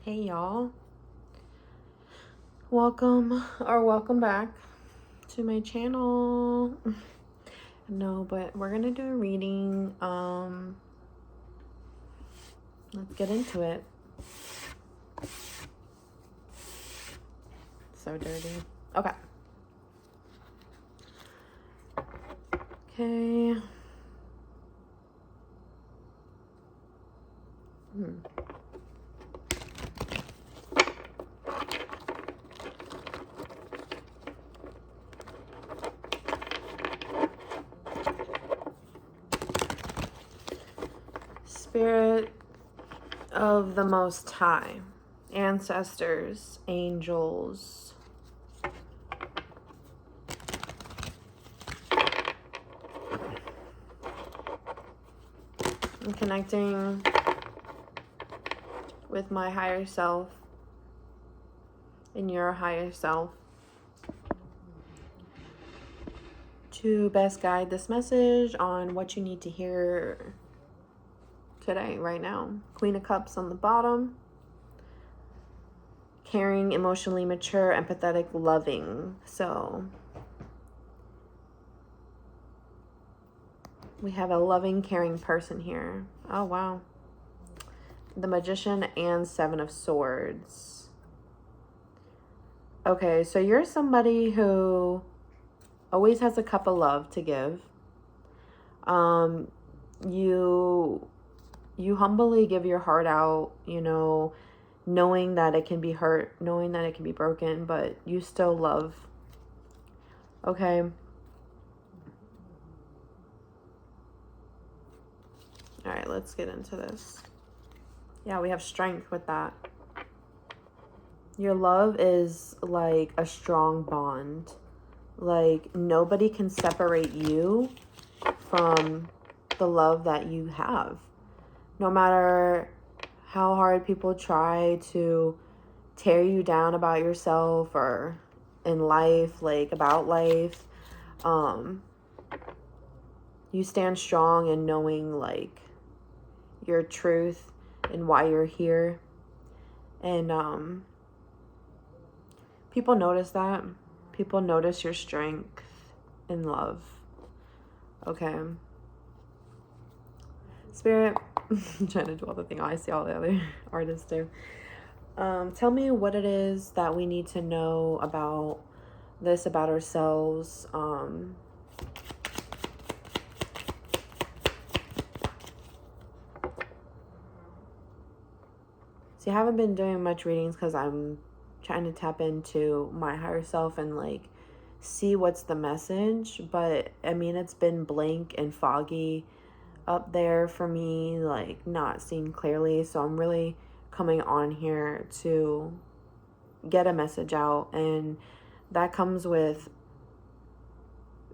Hey y'all, welcome back to my channel. No, but we're gonna do a reading. Let's get into it. So dirty. Okay. Spirit of the Most High, ancestors, angels, I'm connecting with my higher self and your higher self to best guide this message on what you need to hear today, right now. Queen of Cups on the bottom. Caring, emotionally mature, empathetic, loving. So we have a loving, caring person here. Oh, wow. The Magician and Seven of Swords. Okay, so you're somebody who always has a cup of love to give. You humbly give your heart out, knowing that it can be hurt, knowing that it can be broken, but you still love. Okay. All right, let's get into this. Yeah, we have strength with that. Your love is like a strong bond. Like, nobody can separate you from the love that you have. No matter how hard people try to tear you down about yourself or in life, like about life, you stand strong in knowing like your truth and why you're here. And people notice that. People notice your strength in love. Okay. Spirit, I'm trying to do all the thing. I see all the other artists do. Tell me what it is that we need to know about this, about ourselves. See, I haven't been doing much readings because I'm trying to tap into my higher self and like see what's the message. But I mean, it's been blank and foggy up there for me, like not seeing clearly. So I'm really coming on here to get a message out, and that comes with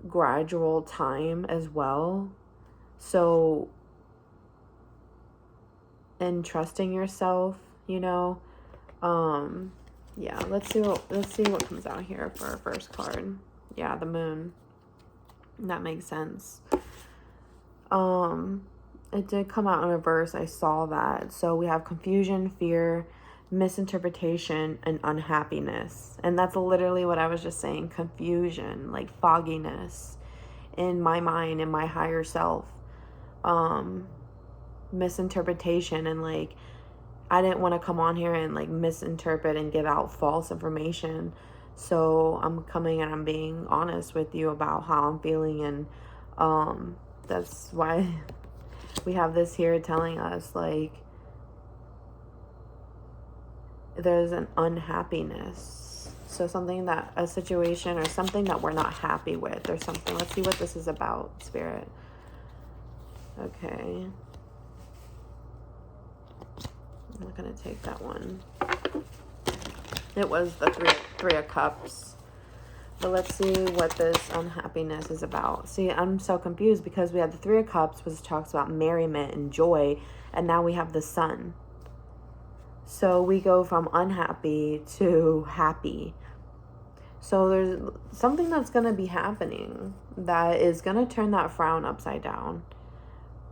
gradual time as well. So, and trusting yourself, yeah, let's see what comes out here for our first card. Yeah, the Moon. That makes sense. It did come out in reverse. I saw that. So we have confusion, fear, misinterpretation, and unhappiness. And that's literally what I was just saying. Confusion, like fogginess in my mind, in my higher self. Misinterpretation, and like I didn't want to come on here and like misinterpret and give out false information. So I'm coming and I'm being honest with you about how I'm feeling, and that's why we have this here telling us like there's an unhappiness. So a situation or something that we're not happy with or something. Let's see what this is about, Spirit. Okay. I'm not going to take that one. It was the three of Cups. But let's see what this unhappiness is about. See, I'm so confused because we have the Three of Cups, which talks about merriment and joy, and now we have the Sun. So we go from unhappy to happy. So there's something that's going to be happening that is going to turn that frown upside down.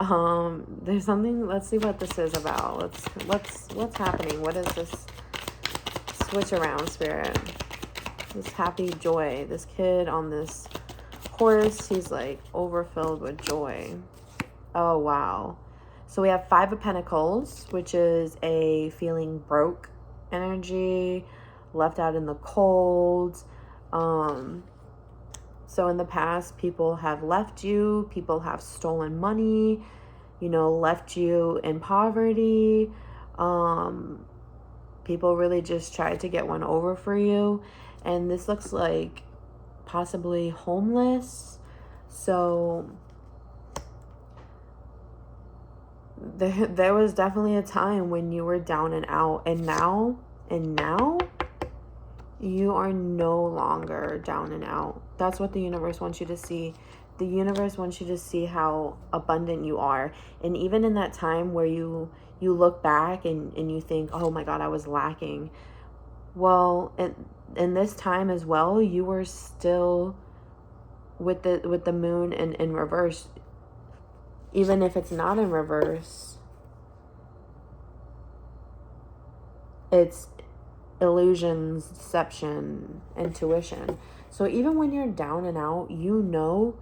There's something, let's see what this is about. What's happening? What is this switch around, Spirit? This happy joy. This kid on this horse, he's like overfilled with joy. Oh, wow. So we have Five of Pentacles, which is a feeling broke energy, left out in the cold. So in the past, people have left you, people have stolen money, you know, left you in poverty. People really just tried to get one over for you. And this looks like possibly homeless. So there was definitely a time when you were down and out, and now you are no longer down and out. That's what the universe wants you to see. The universe wants you to see how abundant you are. And even in that time where you look back and you think, oh my God, I was lacking. Well, in this time as well, you were still with the moon in reverse. Even if it's not in reverse, it's illusions, deception, intuition. So even when you're down and out, you know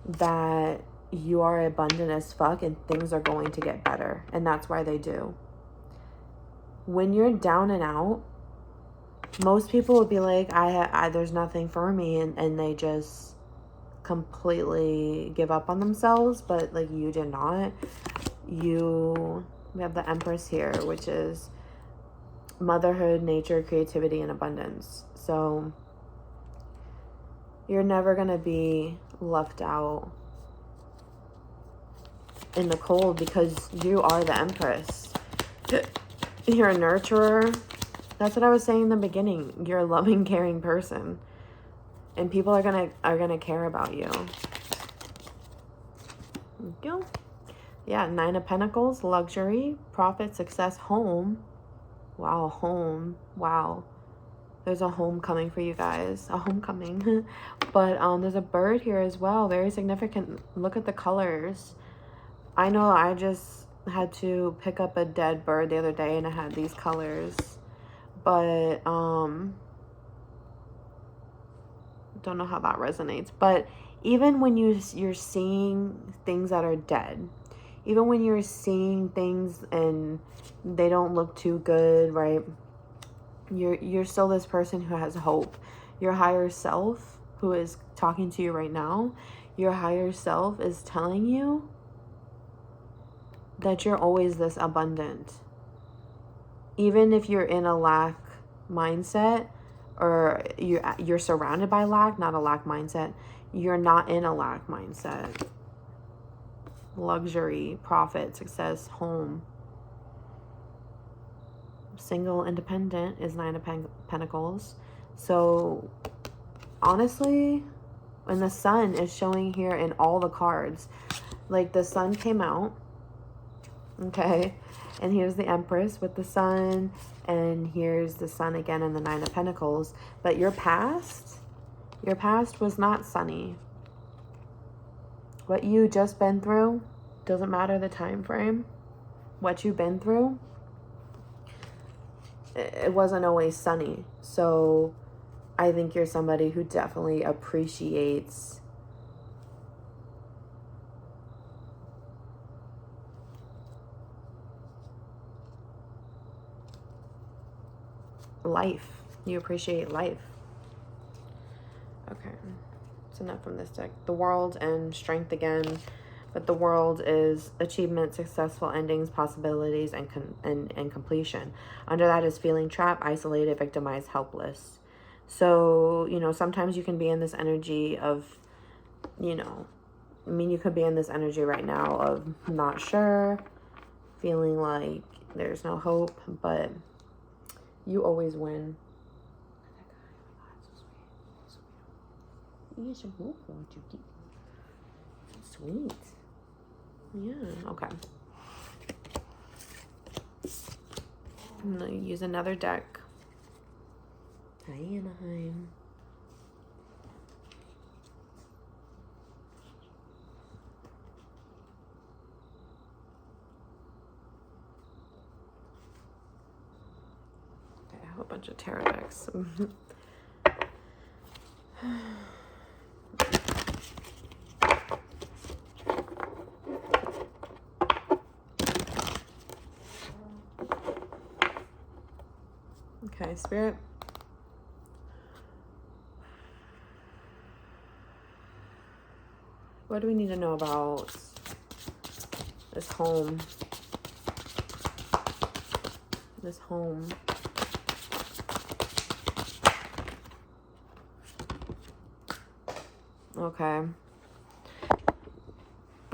that you are abundant as fuck and things are going to get better. And that's why they do. When you're down and out, most people would be like, I there's nothing for me, and they just completely give up on themselves. But like, you did not. We have the Empress here, which is motherhood, nature, creativity, and abundance. So you're never gonna be left out in the cold because you are the Empress. You're a nurturer. That's what I was saying in the beginning. You're a loving, caring person, and people are gonna care about you. There you go. Yeah, Nine of Pentacles, luxury, profit, success, home. Wow, home. Wow. There's a homecoming for you guys. A homecoming. But there's a bird here as well. Very significant. Look at the colors. I know I just had to pick up a dead bird the other day and it had these colors. But don't know how that resonates. But even when you're seeing things that are dead, even when you're seeing things and they don't look too good, right? You're still this person who has hope. Your higher self, who is talking to you right now, your higher self is telling you that you're always this abundant. Even if you're in a lack mindset, or you're surrounded by lack, not a lack mindset, you're not in a lack mindset. Luxury, profit, success, home. Single, independent is Nine of Pentacles. So honestly, and the sun is showing here in all the cards. Like the sun came out, okay, and here's the Empress with the sun, and here's the sun again in the Nine of Pentacles. But your past was not sunny. What you just been through, doesn't matter the time frame, what you've been through, it wasn't always sunny. So I think you're somebody who definitely appreciates life. You appreciate life. Okay, it's enough from this deck. The World and Strength again. But the World is achievement, successful endings, possibilities, and completion. Under that is feeling trapped, isolated, victimized, helpless. So, you know, sometimes you can be in this energy of, you know, I mean, you could be in this energy right now of not sure, feeling like there's no hope, but you always win. Sweet. Yeah, okay. I'm gonna use another deck. Hi, Anaheim. have a bunch of tarot decks. Okay, Spirit. What do we need to know about this home? This home. Okay.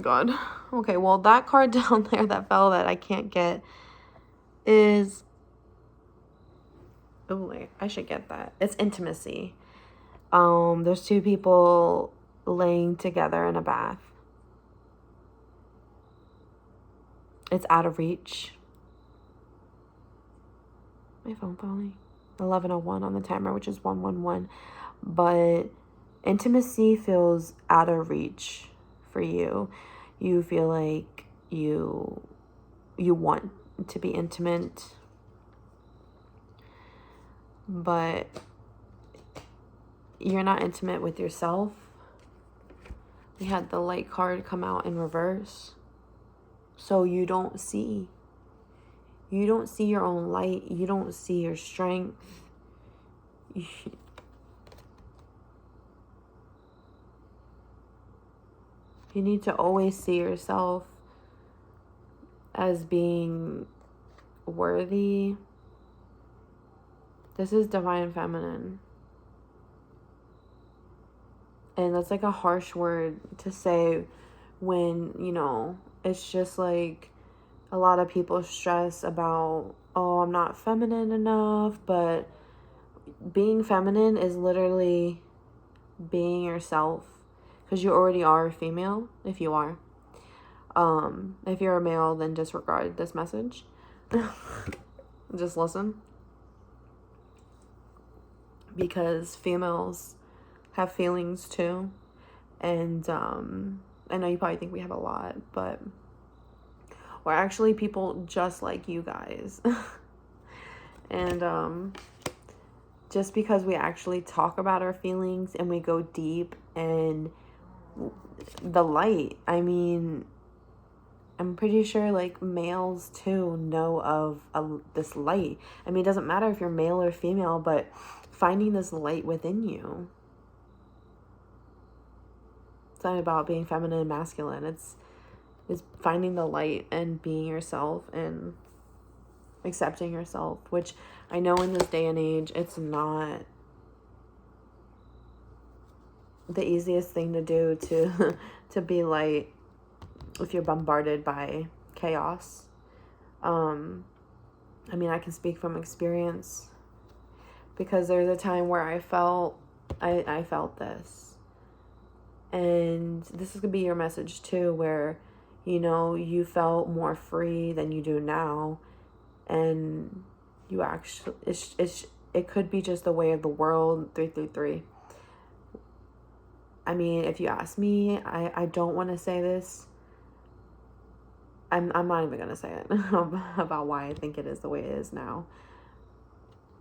God. Okay, well, that card down there that fell that I can't get is... Oh, I should get that. It's intimacy. There's two people laying together in a bath. It's out of reach. My phone falling. 11:01 on the timer, which is 111. But intimacy feels out of reach for you. You feel like you want to be intimate, but you're not intimate with yourself. We had the light card come out in reverse. So you don't see your own light. You don't see your strength. You need to always see yourself as being worthy. This is divine feminine. And that's like a harsh word to say when, you know, it's just like a lot of people stress about, oh, I'm not feminine enough. But being feminine is literally being yourself. Because you already are a female, if you are. If you're a male, then disregard this message. Just listen. Because females have feelings too. And I know you probably think we have a lot, but we're actually people just like you guys. And just because we actually talk about our feelings and we go deep and the light, I mean, I'm pretty sure like males too know of this light. I mean, it doesn't matter if you're male or female, but finding this light within you. It's not about being feminine and masculine. It's finding the light and being yourself and accepting yourself, which I know in this day and age, it's not the easiest thing to do to be light if you're bombarded by chaos. I mean, I can speak from experience because there's a time where I felt this. And this is going to be your message too, where, you know, you felt more free than you do now. And you actually, it could be just the way of the world, 333. I mean, if you ask me, I don't want to say this. I'm not even going to say it about why I think it is the way it is now.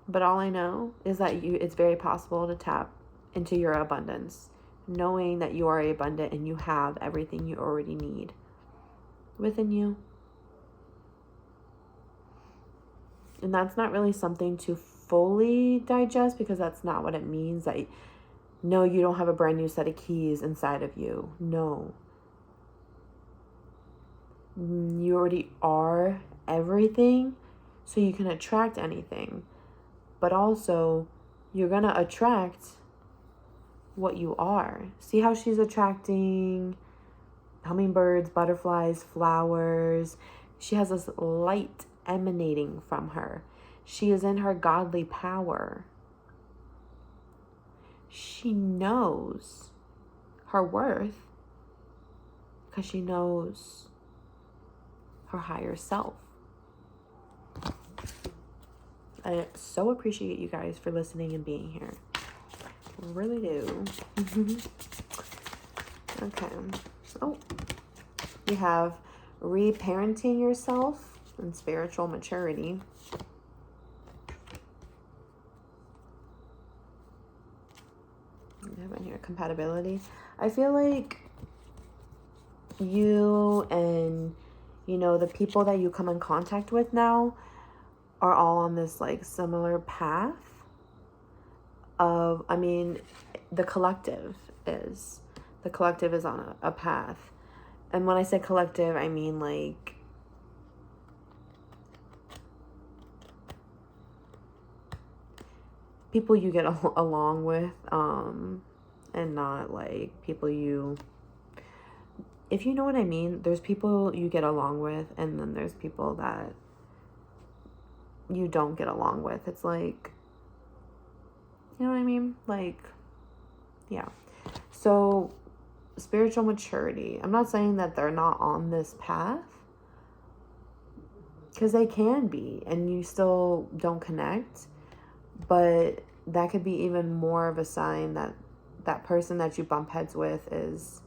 But all I know is that it's very possible to tap into your abundance, knowing that you are abundant and you have everything you already need within you. And that's not really something to fully digest, because that's not what it means. That, no, you don't have a brand new set of keys inside of you. No. You already are everything, so you can attract anything. But also, you're going to attract what you are. See how she's attracting hummingbirds, butterflies, flowers. She has this light emanating from her. She is in her godly power. She knows her worth because she knows her higher self. I so appreciate you guys for listening and being here. Really do. Okay. Oh, you have reparenting yourself and spiritual maturity. have in here compatibility. I feel like you and, you know, the people that you come in contact with now are all on this like similar path of, I mean, the collective is on a path. And when I say collective, I mean like people you get along with, and not like people you, if you know what I mean. There's people you get along with, and then there's people that you don't get along with. It's like, you know what I mean? Like, yeah. So spiritual maturity, I'm not saying that they're not on this path, because they can be, and you still don't connect. But that could be even more of a sign that that person that you bump heads with is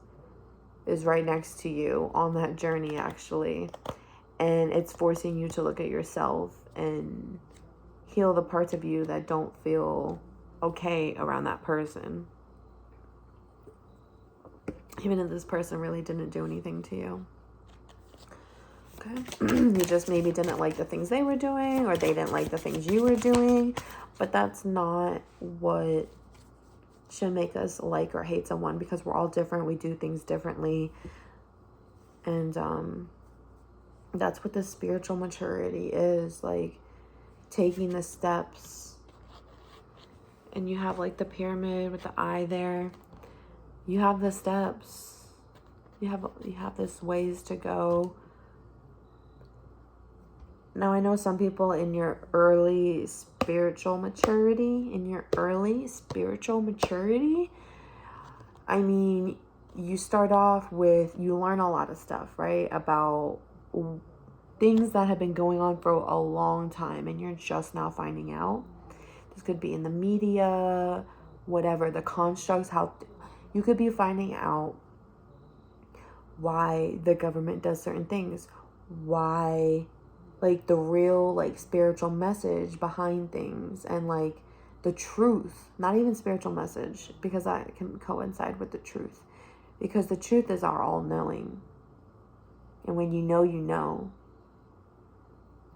right next to you on that journey, actually. And it's forcing you to look at yourself and heal the parts of you that don't feel okay around that person. Even if this person really didn't do anything to you. Okay? You just maybe didn't like the things they were doing, or they didn't like the things you were doing. But that's not what should make us like or hate someone, because we're all different. We do things differently. And that's what the spiritual maturity is, like taking the steps. And you have like the pyramid with the eye there. You have the steps. You have this ways to go. Now, I know some people in your early spiritual maturity, I mean, you start off with, you learn a lot of stuff, right? About things that have been going on for a long time, and you're just now finding out. This could be in the media, whatever, the constructs, how you could be finding out why the government does certain things, why, like the real like spiritual message behind things, and like the truth, not even spiritual message, because that can coincide with the truth, because the truth is our all-knowing. And when you know,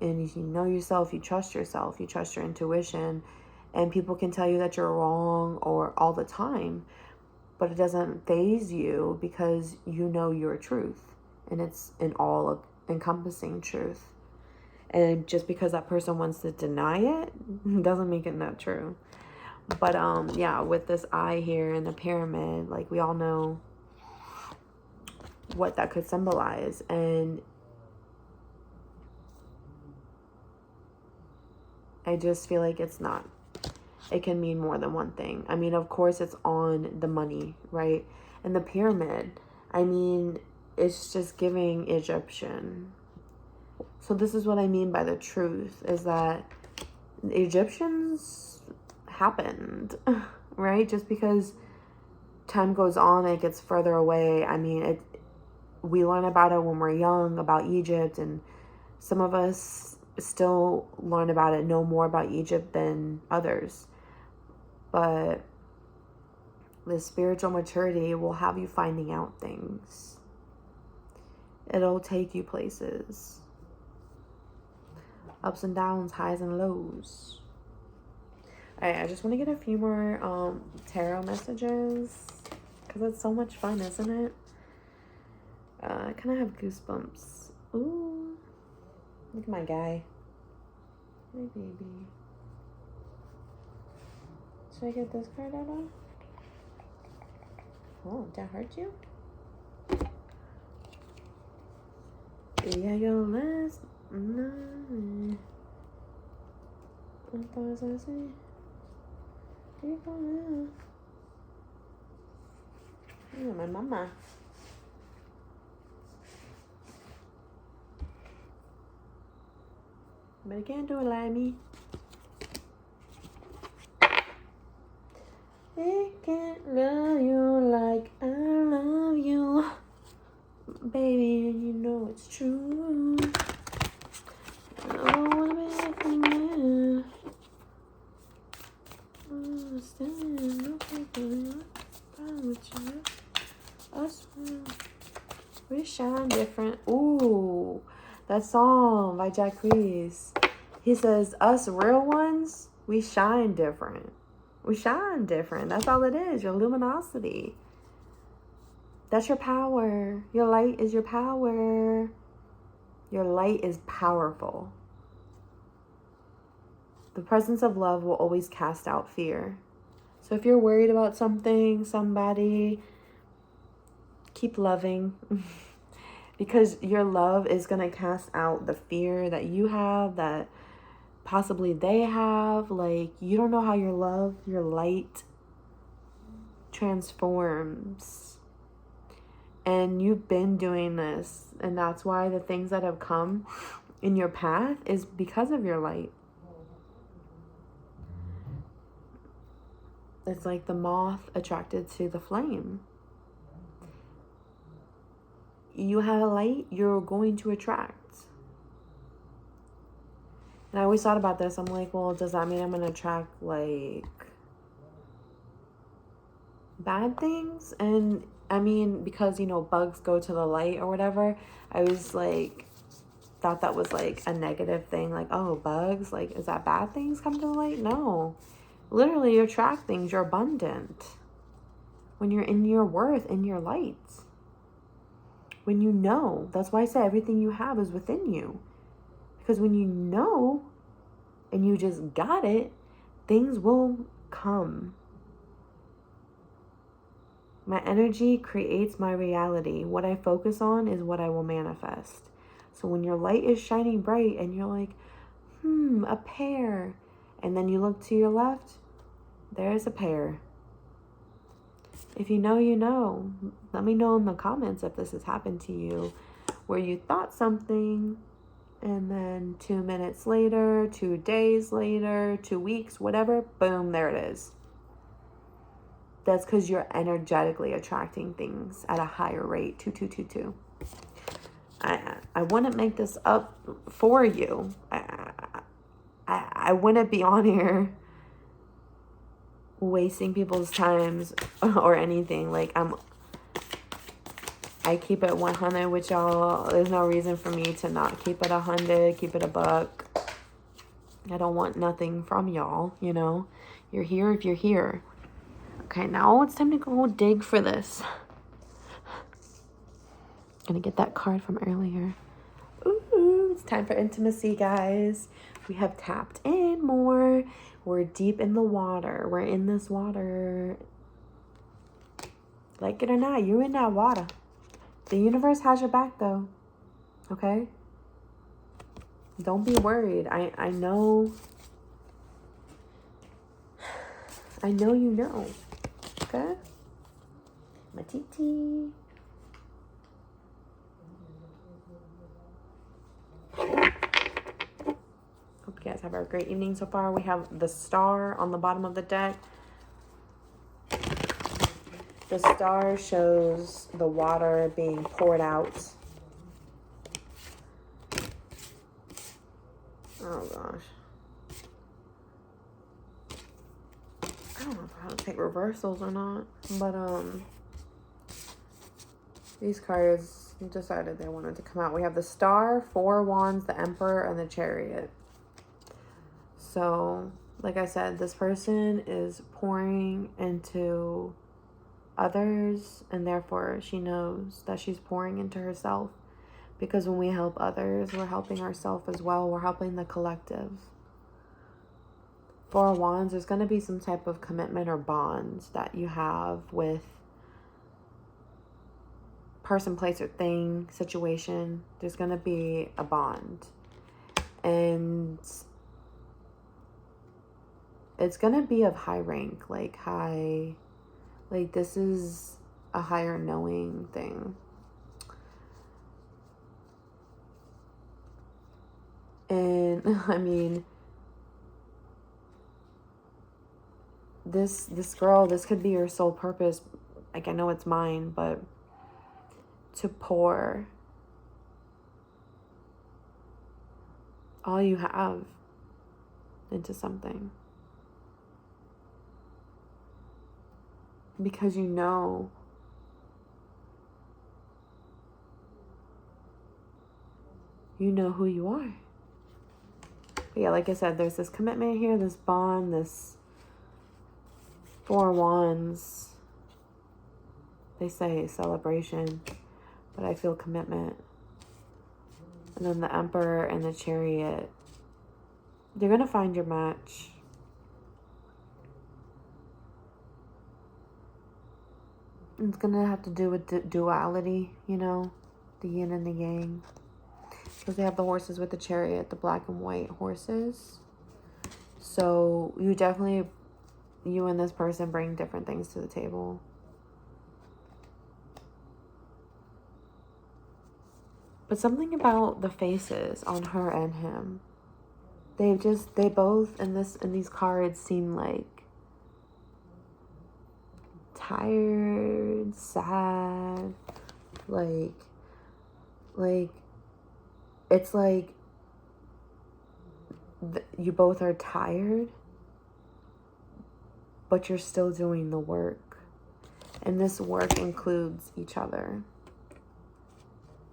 and if you know yourself, you trust your intuition. And people can tell you that you're wrong or all the time, but it doesn't faze you, because you know your truth, and it's an all encompassing truth. And just because that person wants to deny it doesn't make it not true. But yeah, with this eye here in the pyramid, like we all know what that could symbolize. And I just feel like it's not. It can mean more than one thing. I mean, of course, it's on the money, right? And the pyramid, I mean, it's just giving Egyptian. So this is what I mean by the truth, is that the Egyptians happened, right? Just because time goes on, it gets further away. I mean, we learn about it when we're young, about Egypt, and some of us still learn about it, know more about Egypt than others. But the spiritual maturity will have you finding out things. It'll take you places. Ups and downs, highs and lows. Alright, I just want to get a few more tarot messages, because it's so much fun, isn't it? I kind of have goosebumps. Ooh. Look at my guy. Hey, baby. Should I get this card out of? Oh, did that hurt you? Yeah, your last night. What was I saying? Oh, my mama. But I can't do it like me. I can't love you like I love you, baby, and you know it's true. I don't wanna be like a man. Oh, stand, okay, different. Ooh, that song by Jacquees. He says, us real ones, we shine different. We shine different. That's all it is. Your luminosity. That's your power. Your light is your power. Your light is powerful. The presence of love will always cast out fear. So if you're worried about something, somebody, keep loving. Because your love is going to cast out the fear that you have, that possibly they have. Like, you don't know how your love, your light transforms. And you've been doing this. And that's why the things that have come in your path is because of your light. It's like the moth attracted to the flame. You have a light, you're going to attract. And I always thought about this. I'm like, well, does that mean I'm going to attract, like, bad things? And, I mean, because, you know, bugs go to the light or whatever, I was, like, thought that was, like, a negative thing. Like, oh, bugs? Like, is that bad things come to the light? No. Literally, you attract things. You're abundant. When you're in your worth, in your light. When you know. That's why I say everything you have is within you. Because when you know and you just got it, things will come. My energy creates my reality. What I focus on is what I will manifest. So when your light is shining bright and you're like, a pear. And then you look to your left, there's a pear. If you know, you know. Let me know in the comments if this has happened to you, where you thought something and then 2 minutes later, 2 days later, 2 weeks, whatever, boom, there it is. That's because you're energetically attracting things at a higher rate. 2222. I wouldn't make this up for you. I wouldn't be on here wasting people's times or anything. Like, I keep it 100 with y'all. There's no reason for me to not keep it 100, keep it a buck. I don't want nothing from y'all, you know. You're here if you're here. Okay, now it's time to go dig for this. Gonna get that card from earlier. Ooh, it's time for intimacy, guys. We have tapped in more. We're deep in the water. We're in this water. Like it or not, you're in that water. The universe has your back, though. Okay? Don't be worried. I know. I know you know. Okay? Matiti. Hope you guys have a great evening so far. We have the star on the bottom of the deck. The star shows the water being poured out. Oh gosh. I don't know how to take reversals or not. But these cards decided they wanted to come out. We have the star, 4 wands, the emperor, and the chariot. So, like I said, this person is pouring into others, and therefore she knows that she's pouring into herself, because when we help others, we're helping ourselves as well. We're helping the collective. 4 wands, there's going to be some type of commitment or bonds that you have with person, place, or thing, situation. There's going to be a bond, and it's going to be of high rank, like this is a higher knowing thing. And I mean, this girl, this could be your sole purpose. Like, I know it's mine, but to pour all you have into something. Because you know You know who you are. But yeah, like I said, there's this commitment here, this bond, this Four of Wands. They say celebration, but I feel commitment. And then the Emperor and the Chariot. You're going to find your match. It's going to have to do with duality, you know, the yin and the yang. Because they have the horses with the Chariot, the black and white horses. So you definitely, you and this person bring different things to the table. But something about the faces on her and him. They both in these cards seem like tired, sad, like it's like you both are tired, but you're still doing the work. And this work includes each other.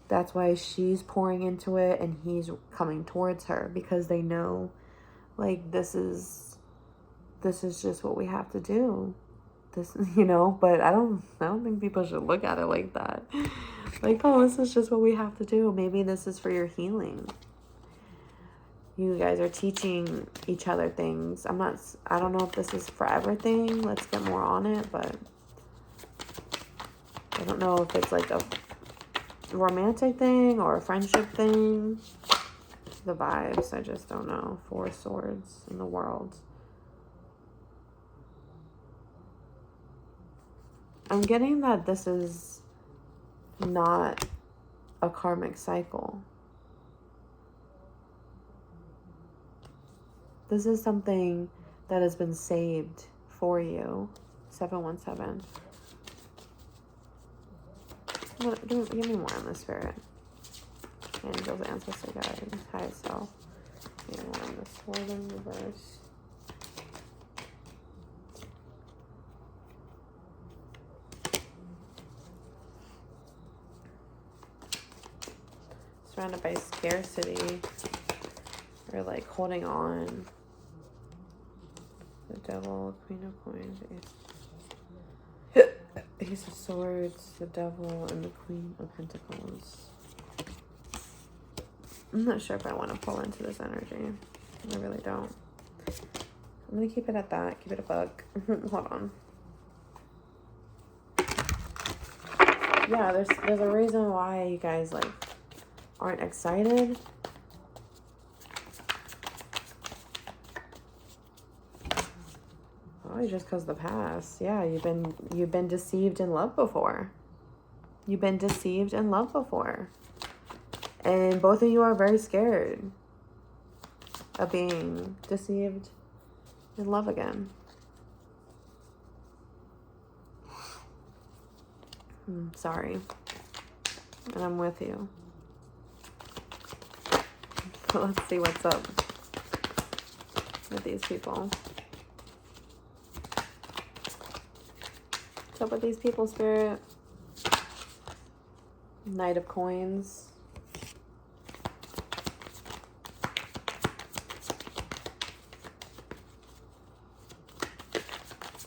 That's why she's pouring into it and he's coming towards her, because they know, like, this is just what we have to do. This, you know, but I don't think people should look at it like that. Like, oh, this is just what we have to do. Maybe this is for your healing. You guys are teaching each other things. I don't know if this is for everything. Let's get more on it, but I don't know if it's like a romantic thing or a friendship thing. The vibes, I just don't know. Four Swords in the world. I'm getting that this is not a karmic cycle. This is something that has been saved for you. 717. Give me more on the Spirit. Angels, ancestor guide, highest self. Give me more on the Sword in reverse. Surrounded by scarcity. Or like holding on. The Devil, Queen of Coins, Ace of Swords, the Devil, and the Queen of Pentacles. I'm not sure if I want to pull into this energy. I really don't. I'm going to keep it at that. Keep it a bug. Hold on. Yeah, there's a reason why you guys, like, aren't excited. Probably just because the past. Yeah, you've been deceived in love before. You've been deceived in love before. And both of you are very scared of being deceived in love again. Sorry. And I'm with you. But let's see what's up with these people. What's up with these people, Spirit? Knight of Coins.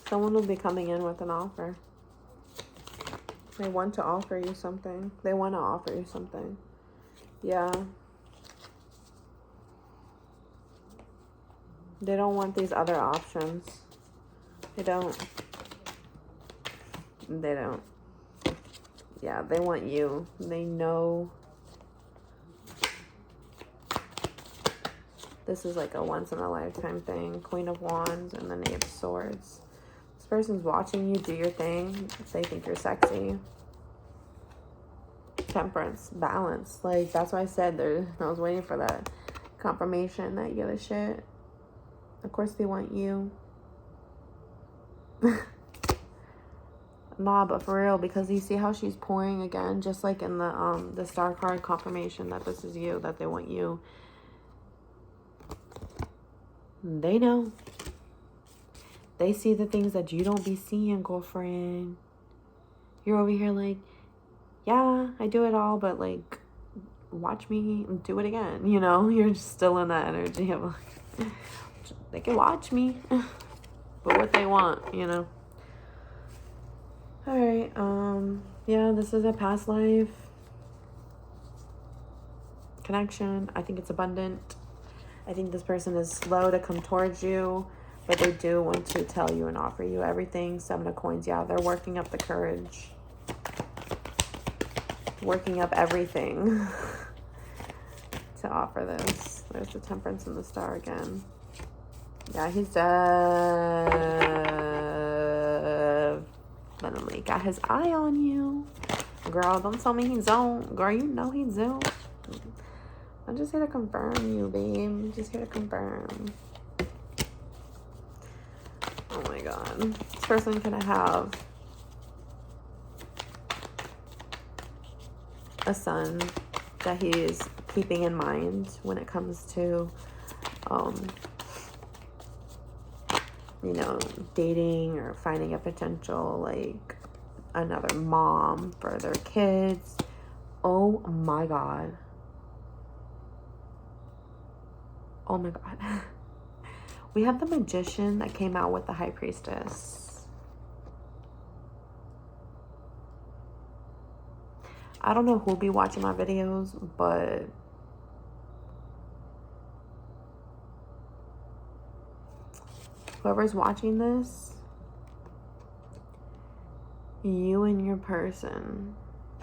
Someone will be coming in with an offer. They want to offer you something. They want to offer you something. Yeah. They don't want these other options. They don't. They don't. Yeah, they want you. They know this is like a once in a lifetime thing. Queen of Wands and the Knave of Swords. This person's watching you do your thing. They think you're sexy. Temperance, balance. Like, that's why I said I was waiting for that confirmation that you give a shit. Of course they want you. Nah, but for real, because you see how she's pouring again, just like in the star card confirmation that this is you, that they want you. They know. They see the things that you don't be seeing, girlfriend. You're over here like, yeah, I do it all, but like, watch me do it again, you know? You're just still in that energy of like, they can watch me, but what they want, you know? All right, yeah, this is a past life connection. I think it's abundant. I think this person is slow to come towards you, but they do want to tell you and offer you everything. 7 of coins. Yeah, they're working up the courage. Working up everything to offer this. There's the Temperance and the Star again. Yeah, he's definitely got his eye on you. Girl, don't tell me he's on. Girl, you know he's on. I'm just here to confirm you, babe. Just here to confirm. Oh my god. This person can have a son that he's keeping in mind when it comes to, you know, dating or finding a potential, like, another mom for their kids. Oh my god. Oh my god. We have the Magician that came out with the High Priestess. I don't know who'll be watching my videos, but whoever's watching this, you and your person,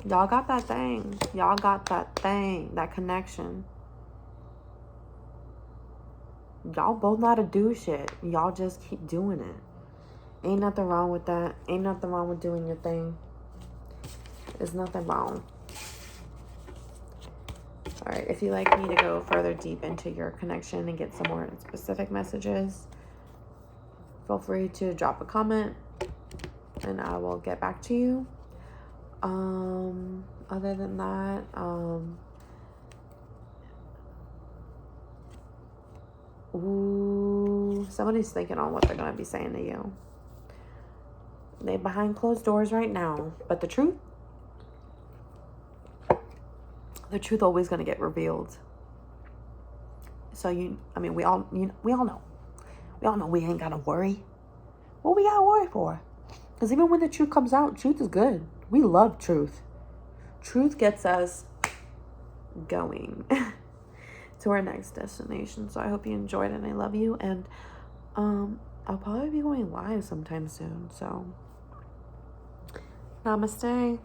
y'all got that thing. Y'all got that thing, that connection. Y'all both know how to do shit. Y'all just keep doing it. Ain't nothing wrong with that. Ain't nothing wrong with doing your thing. There's nothing wrong. Alright, if you'd like me to go further deep into your connection and get some more specific messages, feel free to drop a comment and I will get back to you. Other than that, ooh, somebody's thinking on what they're going to be saying to you. They're behind closed doors right now, but the truth always going to get revealed. So we all know. We all know we ain't got to worry. What we got to worry for? Because even when the truth comes out, truth is good. We love truth. Truth gets us going to our next destination. So I hope you enjoyed and I love you. And I'll probably be going live sometime soon. So namaste.